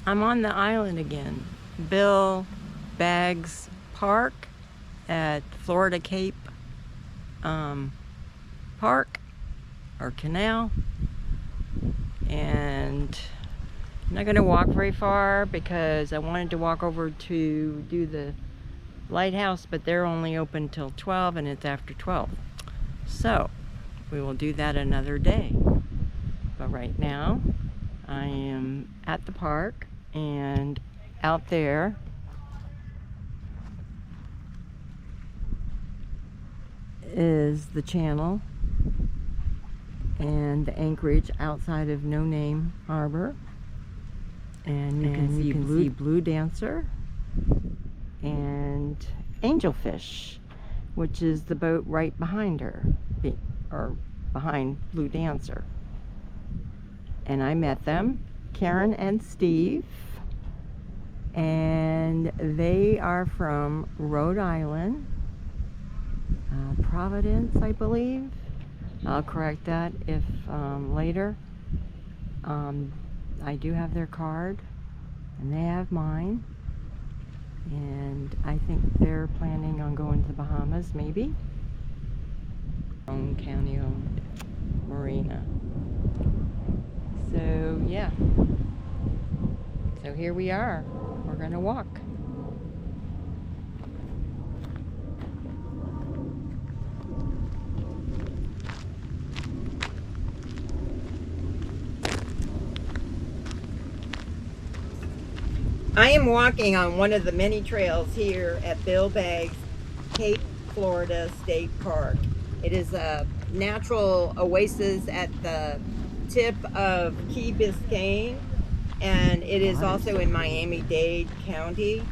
I'm on the island again. Bill Baggs Park at Florida Cape Park or Canal. And I'm not going to walk very far because I wanted to walk over to do the lighthouse, but they're only open till 12 and it's after 12. So we will do that another day. But right now I am at the park, and out there is the channel and the anchorage outside of No Name Harbor, and you can see Blue Dancer and Angelfish, which is the boat right behind her, or behind Blue Dancer. And I met them, Karen and Steve, and they are from Rhode Island, Providence, I believe. I'll correct that if later. I do have their card, and they have mine, and I think they're planning on going to the Bahamas, maybe. Own county-owned marina. So yeah, so here we are. We're gonna walk. I am walking on one of the many trails here at Bill Baggs Cape Florida State Park. It is a natural oasis at the tip of Key Biscayne, and it is also in Miami-Dade County.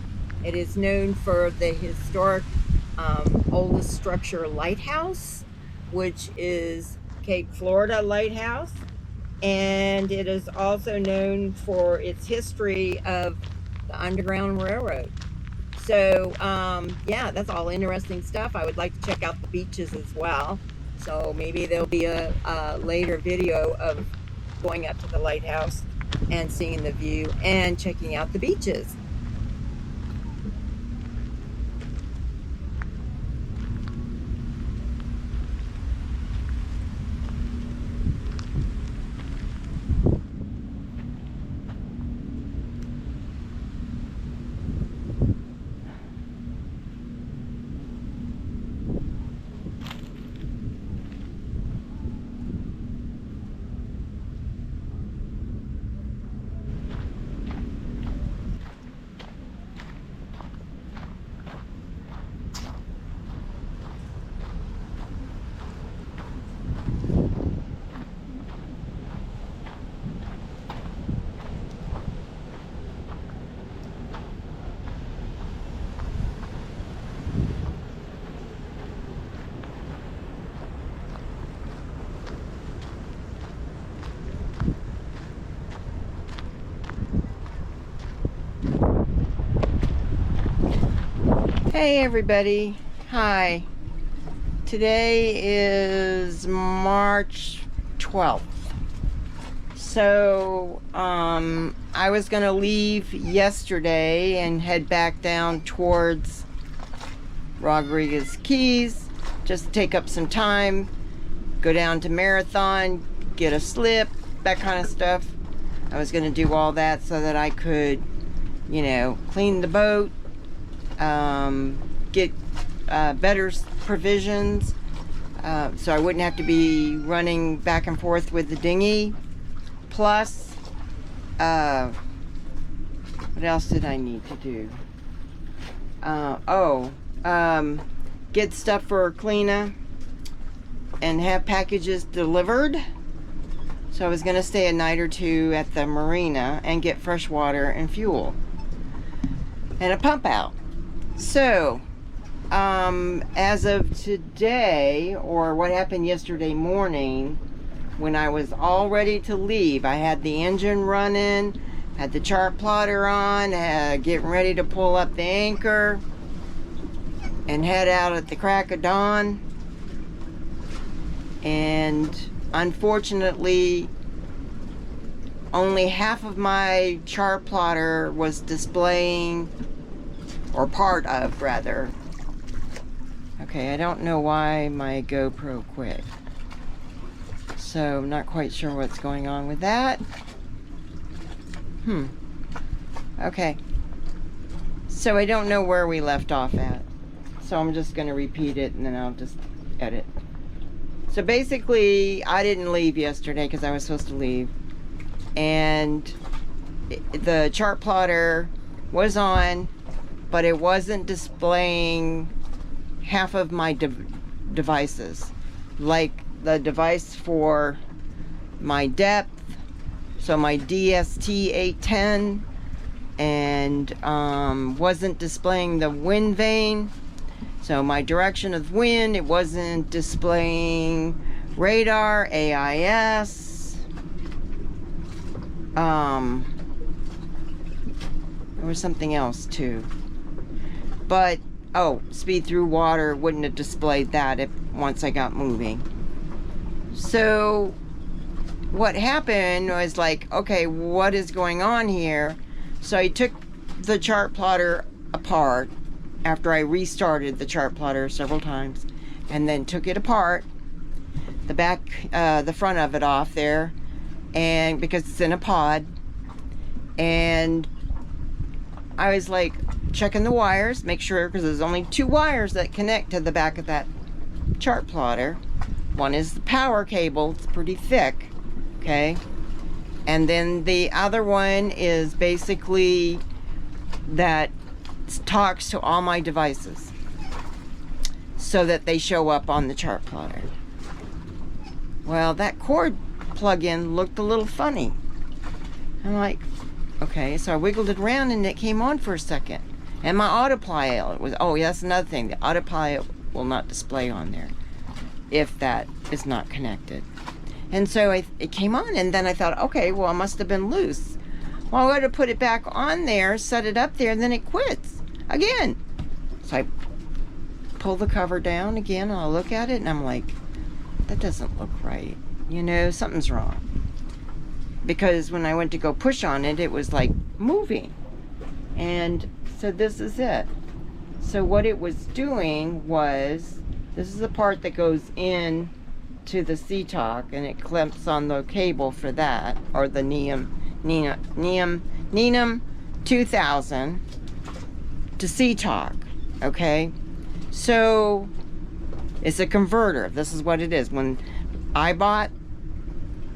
It is known for the historic oldest structure lighthouse, which is Cape Florida Lighthouse, and it is also known for its history of the Underground Railroad. So yeah, that's all interesting stuff. I would like to check out the beaches as well. So maybe there'll be a later video of going up to the lighthouse and seeing the view and checking out the beaches. Hey everybody, hi. Today is March 12th. So I was gonna leave yesterday and head back down towards Rodriguez Keys, just take up some time, go down to Marathon, get a slip, that kind of stuff. I was gonna do all that so that I could, you know, clean the boat, get better provisions, so I wouldn't have to be running back and forth with the dinghy. Plus, what else did I need to do? Get stuff for Cleena and have packages delivered. So I was going to stay a night or two at the marina and get fresh water and fuel and a pump out. So as of today, or what happened yesterday morning, when I was all ready to leave, I had the engine running, had the chart plotter on, getting ready to pull up the anchor and head out at the crack of dawn. And unfortunately, only half of my chart plotter was displaying, or part of rather. Okay, I don't know why my GoPro quit. So I'm not quite sure what's going on with that. Okay. So I don't know where we left off at. So I'm just going to repeat it and then I'll just edit. So basically, I didn't leave yesterday because I was supposed to leave. And the chart plotter was on, but it wasn't displaying half of my devices. Like the device for my depth, so my DST 810, and wasn't displaying the wind vane. So my direction of wind, it wasn't displaying radar, AIS. There was something else too. But, oh, speed through water wouldn't have displayed that if once I got moving. So what happened was like, okay, what is going on here? So I took the chart plotter apart after I restarted the chart plotter several times, and then took it apart, the back, the front of it off there, and because it's in a pod, and I was like checking the wires, make sure, because there's only 2 wires that connect to the back of that chart plotter. One is the power cable, it's pretty thick, okay, and then the other one is basically that talks to all my devices so that they show up on the chart plotter. Well, that cord plug-in looked a little funny. I'm like, okay, so I wiggled it around and it came on for a second. And my autopilot was, oh yeah, that's another thing, the autopilot will not display on there if that is not connected. And so it came on, and then I thought, okay, well, it must have been loose. Well, I got to put it back on there, set it up there, and then it quits again. So I pull the cover down again, and I look at it, and I'm like, that doesn't look right. You know, something's wrong. Because when I went to go push on it, it was like moving. And so this is it. So what it was doing was, this is the part that goes in to the C-Talk, and it clamps on the cable for that, or the NEM 2000 to C-Talk, okay? So it's a converter. This is what it is. When I bought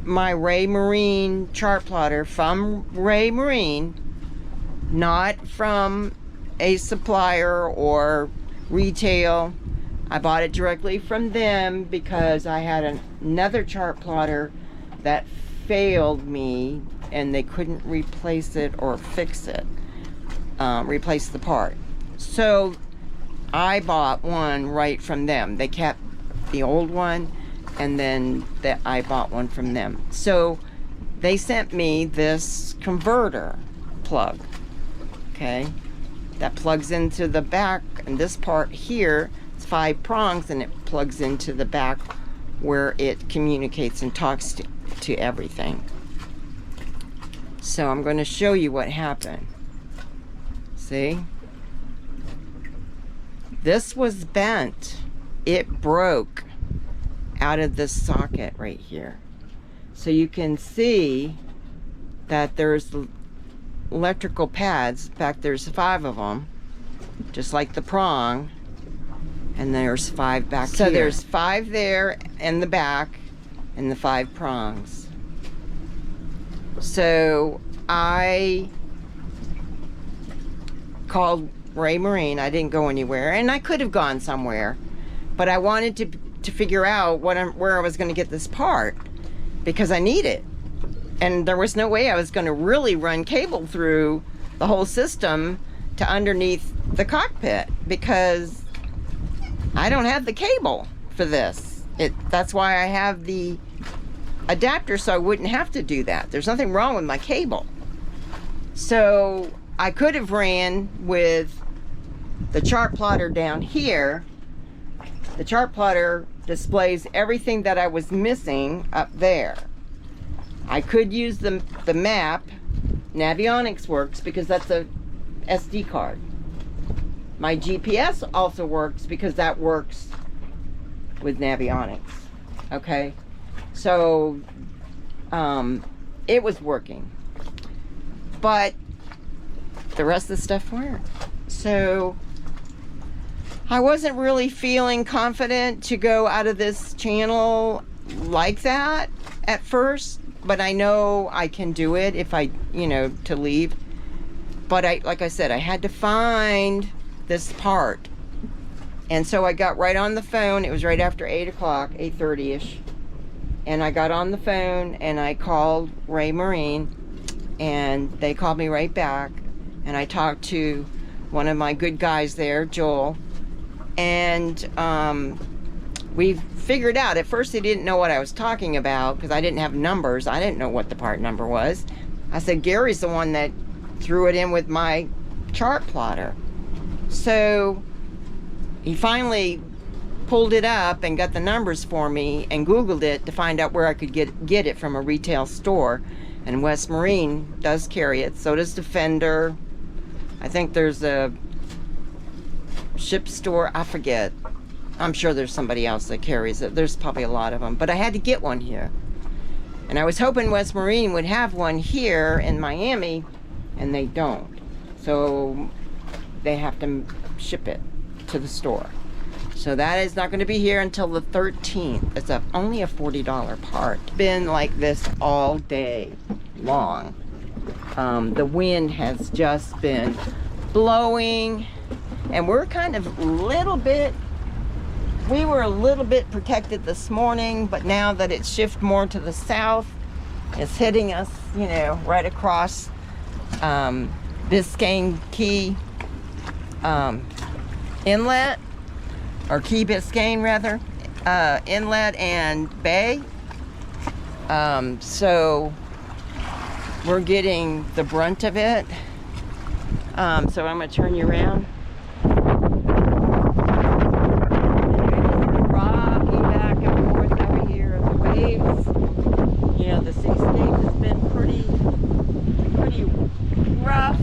my Ray Marine chart plotter from Ray Marine, not from a supplier or retail, I bought it directly from them because I had another chart plotter that failed me and they couldn't replace it or fix it, replace the part. So I bought one right from them. They kept the old one, and then I bought one from them. So they sent me this converter plug, okay, that plugs into the back, and this part here, it's 5 prongs, and it plugs into the back where it communicates and talks to everything. So I'm going to show you what happened. See? This was bent. It broke out of this socket right here. So you can see that there's electrical pads. In fact, there's 5 of them, just like the prong. And there's 5 back here. So there's 5 there in the back and the 5 prongs. So I called Ray Marine. I didn't go anywhere, and I could have gone somewhere, but I wanted to figure out where I was going to get this part, because I need it. And there was no way I was going to really run cable through the whole system to underneath the cockpit, because I don't have the cable for this. That's why I have the adapter, so I wouldn't have to do that. There's nothing wrong with my cable. So I could have ran with the chart plotter down here. The chart plotter displays everything that I was missing up there. I could use the map. Navionics works because that's a SD card. My GPS also works because that works with Navionics. Okay, so it was working, but the rest of the stuff weren't. So I wasn't really feeling confident to go out of this channel like that at first, but I know I can do it if I, to leave. But like I said, I had to find this part. And so I got right on the phone. It was right after 8 o'clock, 8:30ish. And I got on the phone and I called Ray Marine, and they called me right back. And I talked to one of my good guys there, Joel. And we figured out, at first they didn't know what I was talking about because I didn't have numbers. I didn't know what the part number was. I said, Gary's the one that threw it in with my chart plotter. So he finally pulled it up and got the numbers for me and Googled it to find out where I could get it from a retail store. And West Marine does carry it. So does Defender. I think there's a ship store. I forget. I'm sure there's somebody else that carries it. There's probably a lot of them. But I had to get one here. And I was hoping West Marine would have one here in Miami, and they don't. So they have to ship it to the store. So that is not going to be here until the 13th. It's only a $40 part. It's been like this all day long. The wind has just been blowing, and we're kind of we were a little bit protected this morning, but now that it's shifted more to the south, it's hitting us, right across Biscayne Key Inlet, or Key Biscayne rather, Inlet and Bay. So we're getting the brunt of it. So I'm going to turn you around. Rocking back and forth over here. The waves, the seascape has been pretty rough.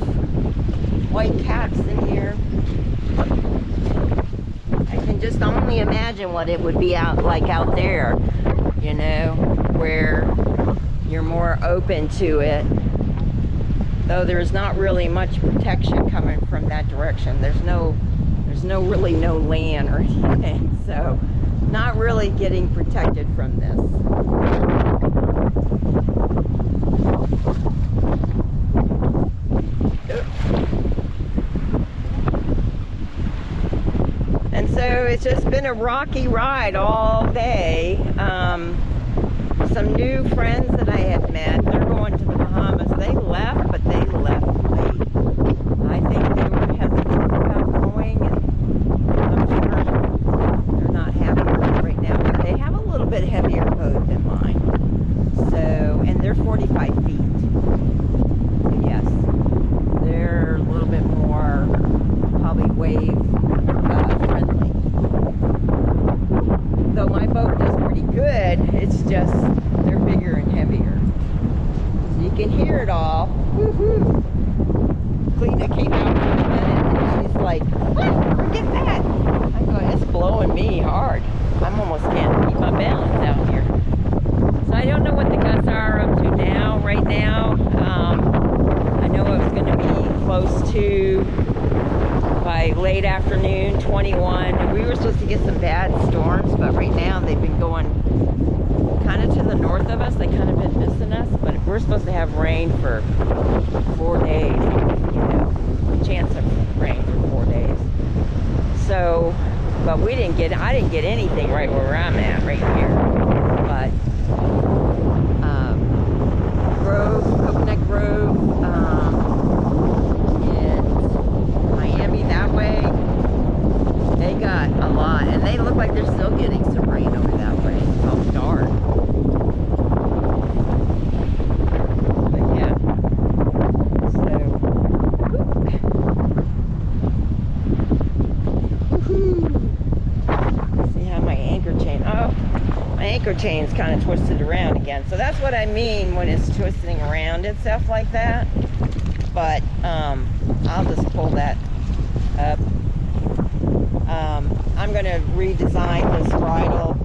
White caps in here. I can just only imagine what it would be out there, where you're more open to it. Though there's not really much protection coming from that direction. There's really no land or anything, so not really getting protected from this. And so it's just been a rocky ride all day. Some new friends that I had met, they're going to the Bahamas. They left, but they left late. I think they were hesitant about going, and I'm sure they're not happy with it right now, but they have a little bit heavier boat than mine. So, and they're 45 feet. So yes, they're a little bit more probably wave friendly. Though my boat does pretty good, it's just they're bigger and heavier. So you can hear it all. Woohoo! Cleta came out for a minute and she's like, "What? Forget that." I go, it's blowing me hard. I'm almost can't keep my balance out here. So I don't know what the gusts are up to now, right now. I know it was going to be close to, by late afternoon, 21. We were supposed to get some bad storms, but right now they've been going kind of to the north of us. They kind of been missing us, but we're supposed to have rain for 4 days, chance of rain for 4 days. So, but I didn't get anything right where I'm at, right here. But Coconut Grove, in Miami that way, they got a lot, and they look like they're still getting some rain over that way. It's all dark. But yeah. So, woohoo! See how my anchor chain, Pico chain's kind of twisted around again. So that's what I mean when it's twisting around itself like that. But I'll just pull that up. I'm going to redesign this bridle,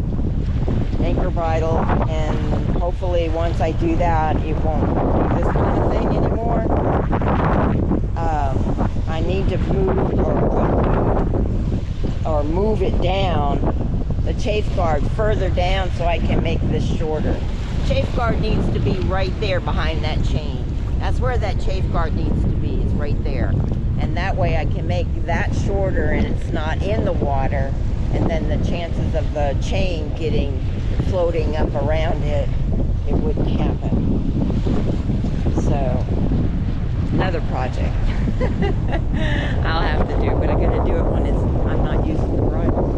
anchor bridle, and hopefully once I do that, it won't do this kind of thing anymore. I need to move it down, the chafe guard further down so I can make this shorter. Chafe guard needs to be right there behind that chain. That's where that chafe guard needs to be, is right there. And that way I can make that shorter and it's not in the water, and then the chances of the chain floating up around it wouldn't happen. So, another project I'll have to do, but I'm going to do it when I'm not using the bridle.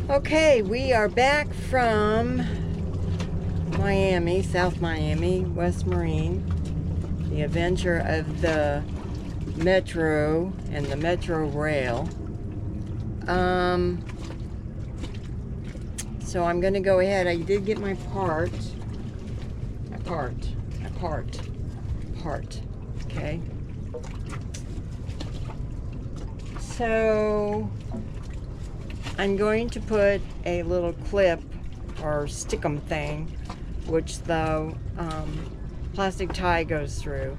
So. Okay, we are back from Miami, South Miami, West Marine, the adventure of the Metro and the Metro Rail. So I'm going to go ahead. I did get my part. Okay. So I'm going to put a little clip or stickum thing, which the plastic tie goes through,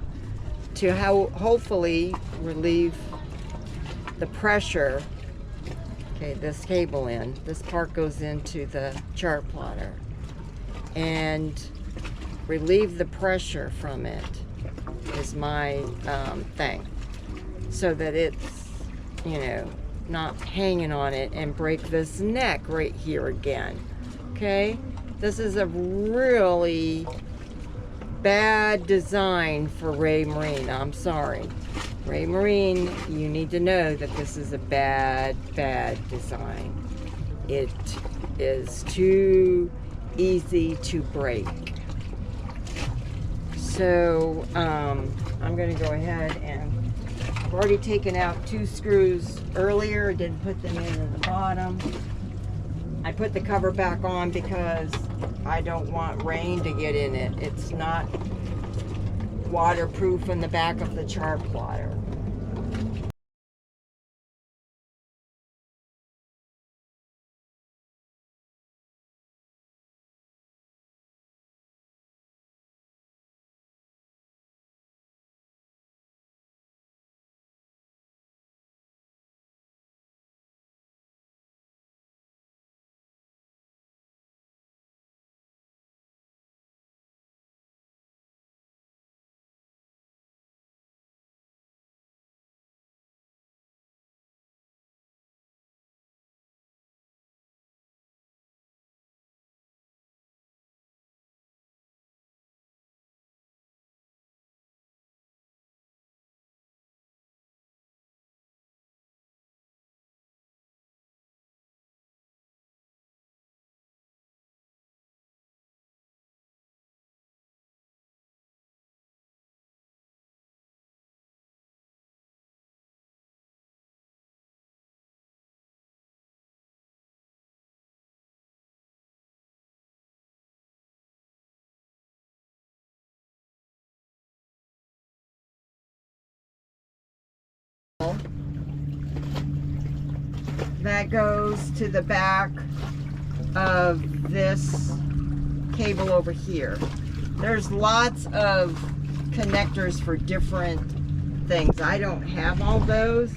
to hopefully relieve the pressure. Okay, this cable end. This part goes into the chart plotter and relieve the pressure from it is my thing, so that it's, you know, not hanging on it and break this neck right here again. Okay, this is a really bad design for Ray Marine. I'm sorry, Ray Marine, you need to know that this is a bad design. It is too easy to break. So I'm going to go ahead and I've already taken out 2 screws earlier. Didn't put them in at the bottom. I put the cover back on because I don't want rain to get in it. It's not waterproof in the back of the chart plotter. That goes to the back of this cable over here. There's lots of connectors for different things. I don't have all those.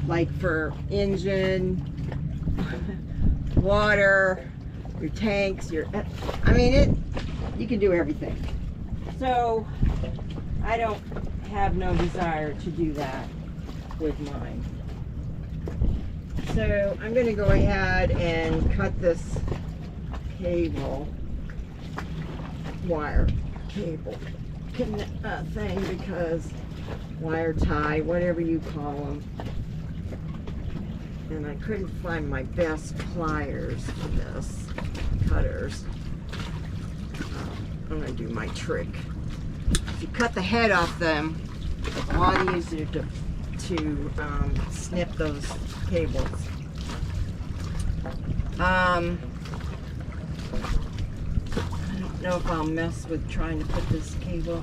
Like for engine, water, your tanks, you can do everything. So I don't have no desire to do that with mine. So I'm going to go ahead and cut this wire cable thing, because wire tie, whatever you call them. And I couldn't find my best pliers for this, cutters. I'm going to do my trick. If you cut the head off them, it's a lot easier to snip those cables. I don't know if I'll mess with trying to put this cable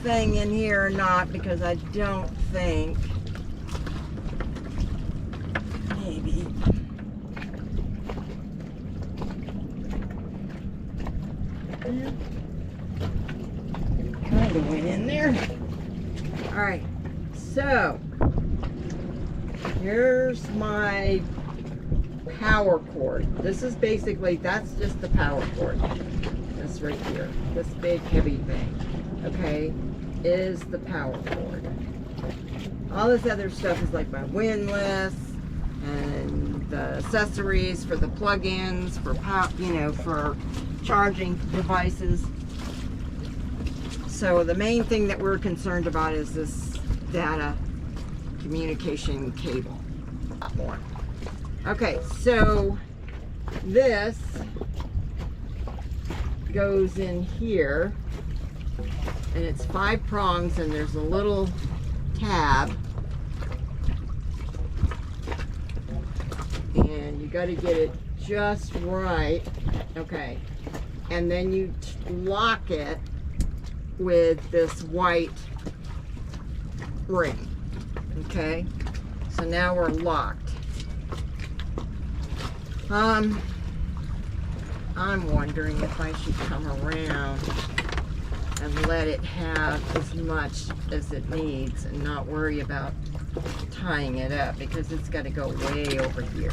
thing in here or not, because I don't think, maybe. Kind of went in there. All right, so here's my power cord. This is basically, that's just the power cord. This right here, this big heavy thing, okay, is the power cord. All this other stuff is like my windlass and the accessories for the plug-ins, for power, you know, for charging devices. So the main thing that we're concerned about is this data communication cable. A lot more. Okay, so this goes in here, and it's 5 prongs, and there's a little tab, and you got to get it just right. Okay, and then you lock it with this white ring. Okay, so now we're locked. I'm wondering if I should come around and let it have as much as it needs and not worry about tying it up, because it's got to go way over here.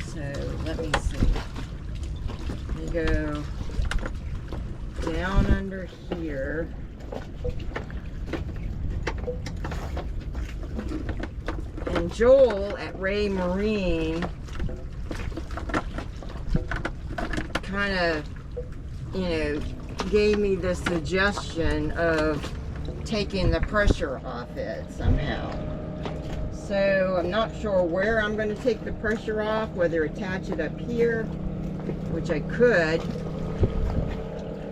So let me see. You go down under here. And Joel at Ray Marine kind of, you know, gave me the suggestion of taking the pressure off it somehow. So I'm not sure where I'm going to take the pressure off, whether attach it up here, which I could,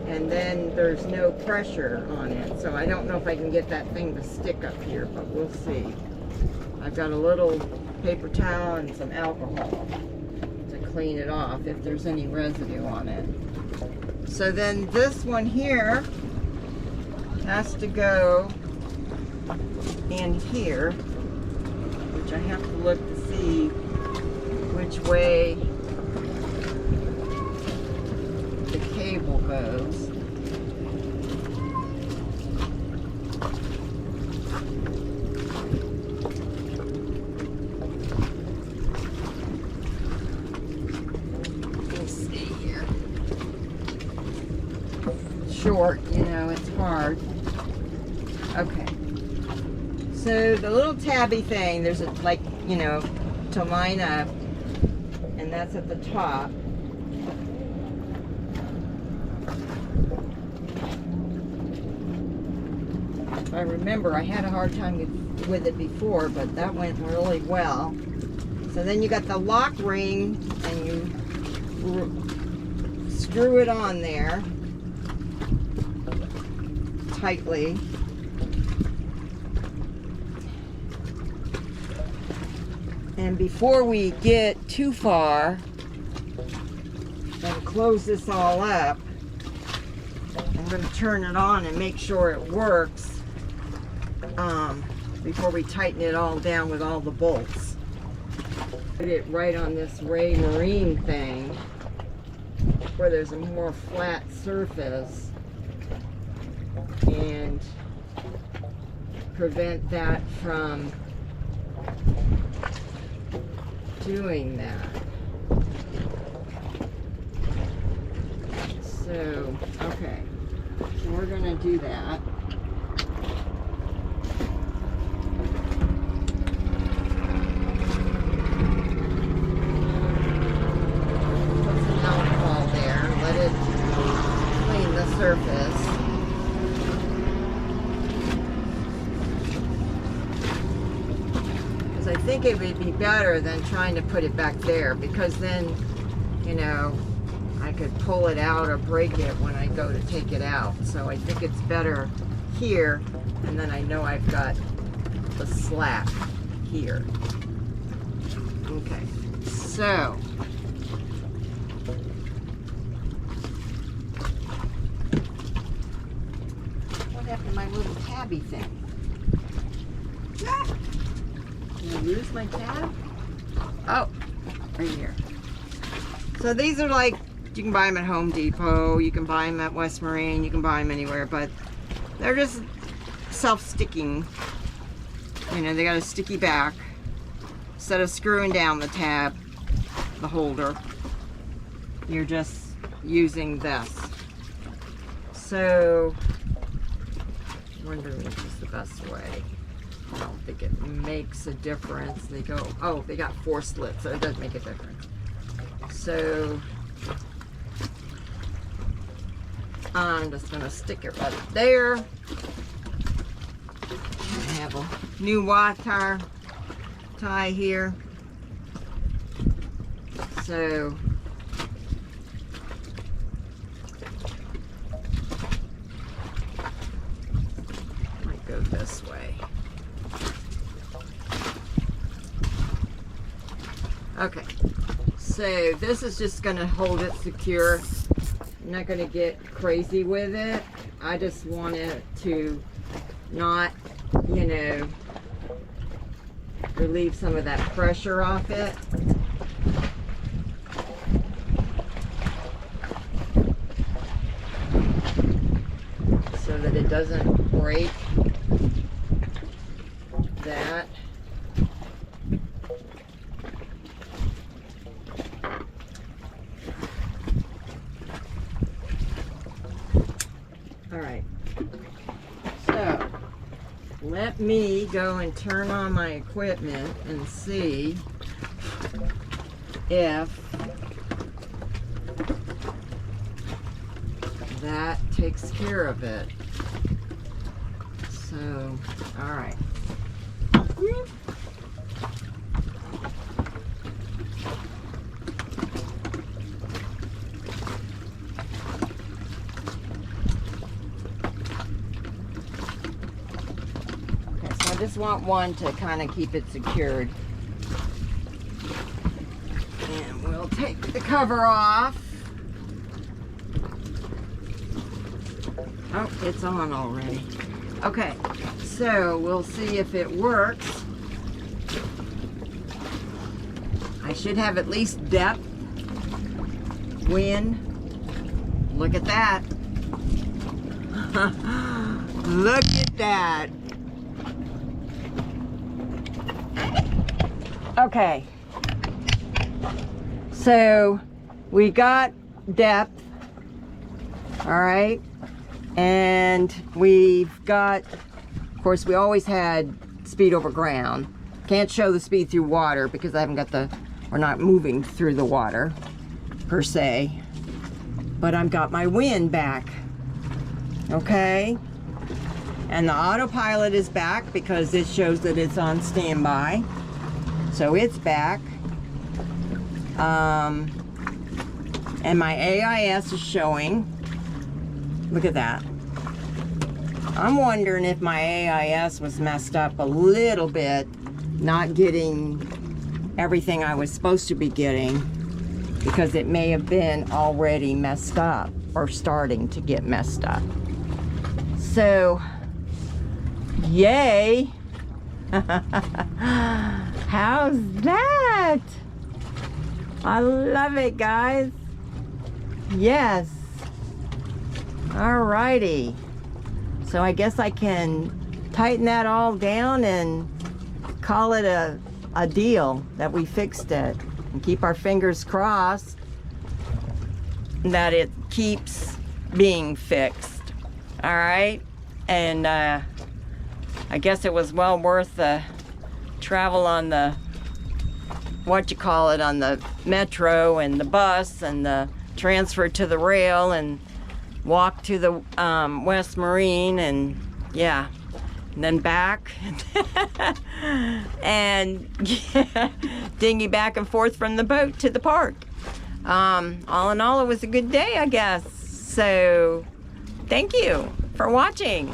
and then there's no pressure on it. So I don't know if I can get that thing to stick up here, but we'll see. I've got a little paper towel and some alcohol to clean it off if there's any residue on it. So then this one here has to go in here, which I have to look to see which way the cable goes. Short, you know, it's hard. Okay. So the little tabby thing, there's a, like, you know, to line up, and that's at the top. If I remember, I had a hard time with it before, but that went really well. So then you got the lock ring, and you screw it on there tightly. And before we get too far and close this all up, I'm going to turn it on and make sure it works before we tighten it all down with all the bolts. Put it right on this Ray Marine thing where there's a more flat surface, and prevent that from doing that. So, okay, so we're gonna do that. Put some alcohol there, let it clean the surface. I think it would be better than trying to put it back there, because then, you know, I could pull it out or break it when I go to take it out. So I think it's better here, and then I know I've got the slack here. Okay, so what happened to my little tabby thing? Ah! Did I lose my tab? Oh, right here. So these are like, you can buy them at Home Depot, you can buy them at West Marine, you can buy them anywhere, but they're just self-sticking. You know, they got a sticky back. Instead of screwing down the tab, the holder, you're just using this. So, I'm wondering which is the best way. I don't think it makes a difference. They go, oh, they got 4 slits, so it does make a difference. So, I'm just gonna stick it right there. I have a new wire tie here. So, might go this way. Okay, so this is just going to hold it secure. I'm not going to get crazy with it. I just want it to not, you know, relieve some of that pressure off it. So that it doesn't break that. All right, so let me go and turn on my equipment and see if that takes care of it. So, all right. I just want one to kind of keep it secured. And we'll take the cover off. Oh, it's on already. Okay, so we'll see if it works. I should have at least depth. Wind. Look at that. Look at that. Okay, so we got depth, all right, and we've got, of course, we always had speed over ground. Can't show the speed through water because I haven't got we're not moving through the water per se, but I've got my wind back, okay, and the autopilot is back because it shows that it's on standby. So it's back, and my AIS is showing. Look at that. I'm wondering if my AIS was messed up a little bit, not getting everything I was supposed to be getting, because it may have been already messed up or starting to get messed up. So, yay! How's that? I love it, guys. Yes. Alrighty. So I guess I can tighten that all down and call it a deal that we fixed it. And keep our fingers crossed that it keeps being fixed. Alright? And I guess it was well worth the travel on the on the metro and the bus and the transfer to the rail and walk to the West Marine and yeah, and then back and yeah, dinghy back and forth from the boat to the park. All in all, it was a good day, I guess. So thank you for watching,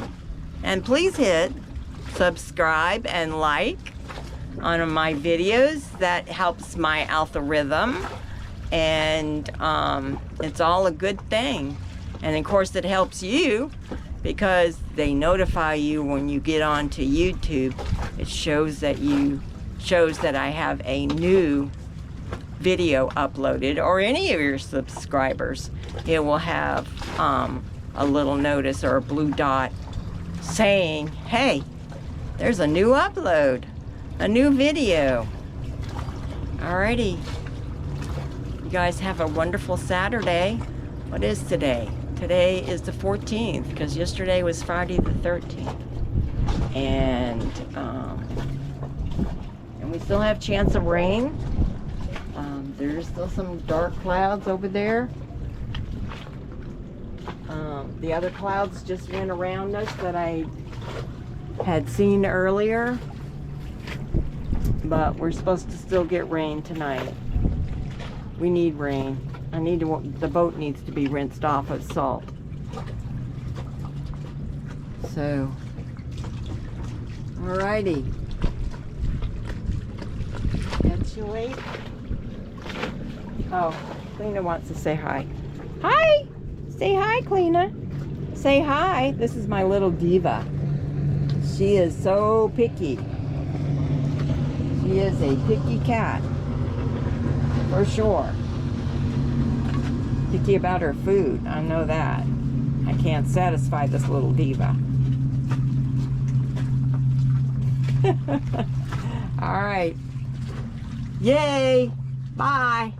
and please hit subscribe and like on my videos. That helps my algorithm, and it's all a good thing. And of course it helps you because they notify you when you get onto YouTube. It shows that I have a new video uploaded, or any of your subscribers. It will have a little notice or a blue dot saying, hey, there's a new upload, a new video. Alrighty, you guys have a wonderful Saturday. What is today? Today is the 14th, because yesterday was Friday the 13th. And we still have chance of rain. There's still some dark clouds over there. The other clouds just went around us that I had seen earlier. But we're supposed to still get rain tonight. We need rain. The boat needs to be rinsed off of salt. So, alrighty. Catch you later. Oh, Cleena wants to say hi. Hi! Say hi, Cleena. Say hi. This is my little diva. She is so picky. She is a picky cat. For sure. Picky about her food. I know that. I can't satisfy this little diva. All right. Yay! Bye!